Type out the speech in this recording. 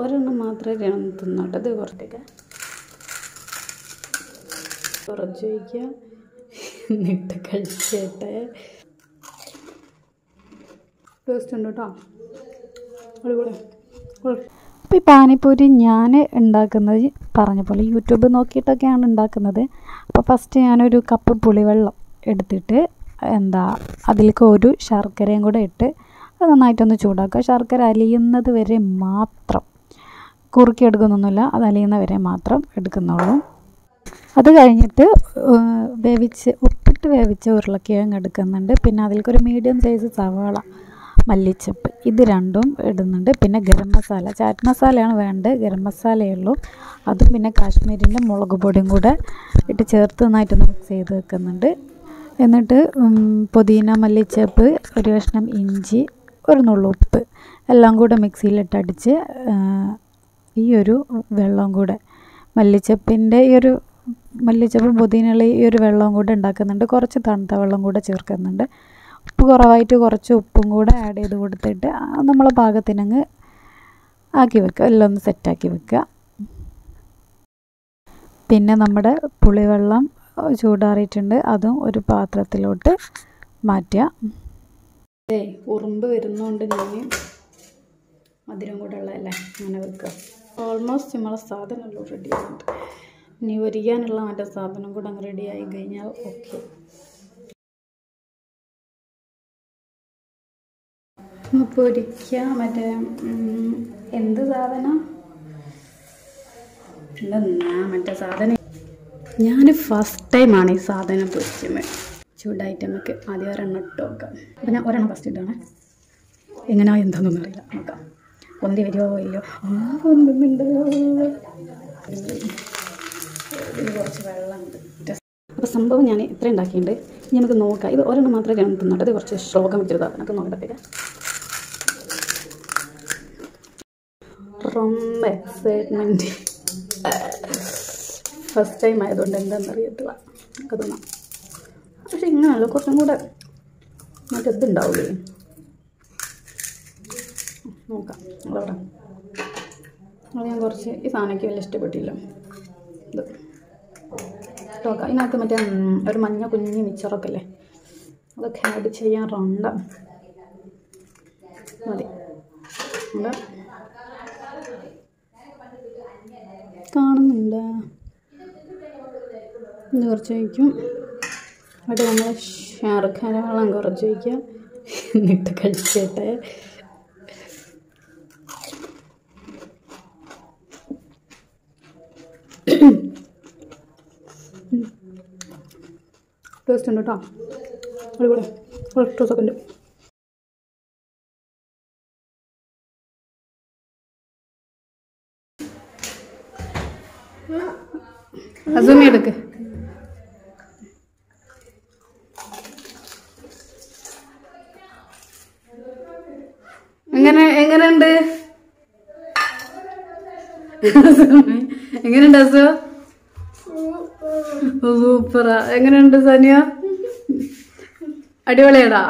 ഒരെണ്ണം മാത്രമേ തിന്നോട്ടെ. ഇത് കുറച്ചൊക്കെ കുറച്ച് വയ്ക്കുക, എന്നിട്ട് കഴിച്ചേട്ടെ. ടേസ്റ്റ് ഉണ്ട് കേട്ടോ, അടിപൊളി. അപ്പോൾ ഈ പാനിപ്പൂരി ഞാൻ ഉണ്ടാക്കുന്നത് പറഞ്ഞ പോലെ യൂട്യൂബ് നോക്കിയിട്ടൊക്കെയാണ് ഉണ്ടാക്കുന്നത്. അപ്പോൾ ഫസ്റ്റ് ഞാനൊരു കപ്പ് പുളിവെള്ളം എടുത്തിട്ട് അതിലേക്ക് ഒരു ശർക്കരയും കൂടെ ഇട്ട് അത് നന്നായിട്ടൊന്ന് ചൂടാക്കുക. ശർക്കര അലിയുന്നത് വരെ മാത്രം, കുറുക്കി എടുക്കുന്നൊന്നുമില്ല, അത് അലിയുന്ന വരെ മാത്രം എടുക്കുന്നുള്ളൂ. അത് കഴിഞ്ഞിട്ട് ഉപ്പിട്ട് വേവിച്ച ഉരുളക്കിഴങ്ങ് എടുക്കുന്നുണ്ട്. പിന്നെ അതിലേക്കൊരു മീഡിയം സൈസ് സവാള, മല്ലിച്ചപ്പ്, ഇത് രണ്ടും ഇടുന്നുണ്ട്. പിന്നെ ഗരം മസാല, ചാറ്റ് മസാലയാണ് വേണ്ടത്, ഗരം മസാലയേ ഉള്ളൂ. അതും പിന്നെ കാശ്മീരിൻ്റെ മുളക് പൊടിയും കൂടെ ഇട്ട് ചേർത്ത് നന്നായിട്ടൊന്ന് മിക്സ് ചെയ്ത് വെക്കുന്നുണ്ട്. എന്നിട്ട് പുതിന, മല്ലിച്ചപ്പ്, ഒരു കഷ്ണം ഇഞ്ചി, ഒരു നുള്ളു ഉപ്പ് എല്ലാം കൂടെ മിക്സിയിലിട്ടടിച്ച് ഈ ഒരു വെള്ളം കൂടെ മല്ലിച്ചപ്പും പുതിനയുള്ള ഈ ഒരു വെള്ളം കൂടെ ഉണ്ടാക്കുന്നുണ്ട്. കുറച്ച് തണുത്ത വെള്ളം കൂടെ ചേർക്കുന്നുണ്ട്. ഉപ്പ് കുറവായിട്ട് കുറച്ച് ഉപ്പും കൂടെ ആഡ് ചെയ്ത് കൊടുത്തിട്ട് നമ്മളെ പാകത്തിനങ്ങ് ആക്കി വെക്കുക, എല്ലാം ഒന്ന് സെറ്റാക്കി വെക്കുക. പിന്നെ നമ്മുടെ പുളിവെള്ളം ചൂടാറിയിട്ടുണ്ട്, അതും ഒരു പാത്രത്തിലോട്ട് മാറ്റുക. ഉറുമ്പ് വരുന്നതുകൊണ്ട് ഞാൻ മധുരം കൂടെ ഉള്ളതല്ലേ അങ്ങനെ വെക്കുക. ഓൾമോസ്റ്റ് നമ്മളെ സാധനമെല്ലാം റെഡി ആയിട്ടുണ്ട്. ഇനി പൊരിക്കാനുള്ള മറ്റേ സാധനം കൂടെ അങ്ങ് റെഡി ആയി കഴിഞ്ഞാൽ ഓക്കെ. പൊരിക്കുക. മറ്റേ എന്ത് സാധനം മറ്റേ സാധനം ഞാൻ ഫസ്റ്റ് ടൈമാണ് ഈ സാധനം പൊരിക്കുന്നത്. ചൂടായിട്ട് നമുക്ക് ആദ്യം ഒരെണ്ണം ഇട്ട് നോക്കാം. അപ്പോൾ ഞാൻ ഒരെണ്ണം ഫസ്റ്റ് ഇട്ടാണ്, എങ്ങനെയാ എന്താണെന്നൊന്നും അറിയില്ല, നോക്കാം. പൊന്തി വരുമോ ഇല്ലയോ? പൊന്തുന്നുണ്ട്. ഇതിൽ കുറച്ച് വെള്ളമുണ്ട്. അപ്പോൾ സംഭവം ഞാൻ ഇത്ര ഉണ്ടാക്കിയിട്ടുണ്ട്. ഇനി നമുക്ക് നോക്കാം. ഇത് ഒരെണ്ണം മാത്രമേ ഞാൻ തിന്നോട്ടെ. ഇത് കുറച്ച് ശ്ലോകം വെച്ചിരുതാണ്, നമുക്ക് നോക്കട്ടെ. ரொம்ப എക്സൈറ്റ്മെൻറ്റ്, ഫസ്റ്റ് ടൈം ആയതുകൊണ്ട് എന്താണെന്നറിയത്തില്ല, നമുക്ക് തോന്നാം. പക്ഷെ ഇങ്ങനെയല്ല, കുറച്ചും കൂടെ മറ്റേതുണ്ടാവില്ലേ, നോക്കാം. അതവിടെ അത് ഞാൻ കുറച്ച് ഈ സാധനമൊക്കെ വലിയ ഇഷ്ടപ്പെട്ടില്ല. ഇത് നോക്കാം. ഇതിനകത്ത് മറ്റേ ഒരു മഞ്ഞ കുഞ്ഞ് മിച്ചറൊക്കെ അല്ലേ, അതൊക്കെ ആഡ് ചെയ്യാറുണ്ട്. മതി. കാണുന്നുണ്ട്. ഇത് കുറച്ച് വയ്ക്കും. അവിടെ നമ്മൾ ശർക്കര വെള്ളം കുറച്ച് വയ്ക്കുക, എന്നിട്ട് കഴിച്ചേട്ടെ. ടേസ്റ്റ് ഉണ്ട് കേട്ടോ, അടിപൊളി. ഒറ്റ സെക്കൻഡ്. അസുമി എടുക്ക്. എങ്ങനെയുണ്ട്? എങ്ങനെയുണ്ട് അസു? സൂപ്പറാ. എങ്ങനെയുണ്ട് സാനിയ? അടിപൊളിയാടാ.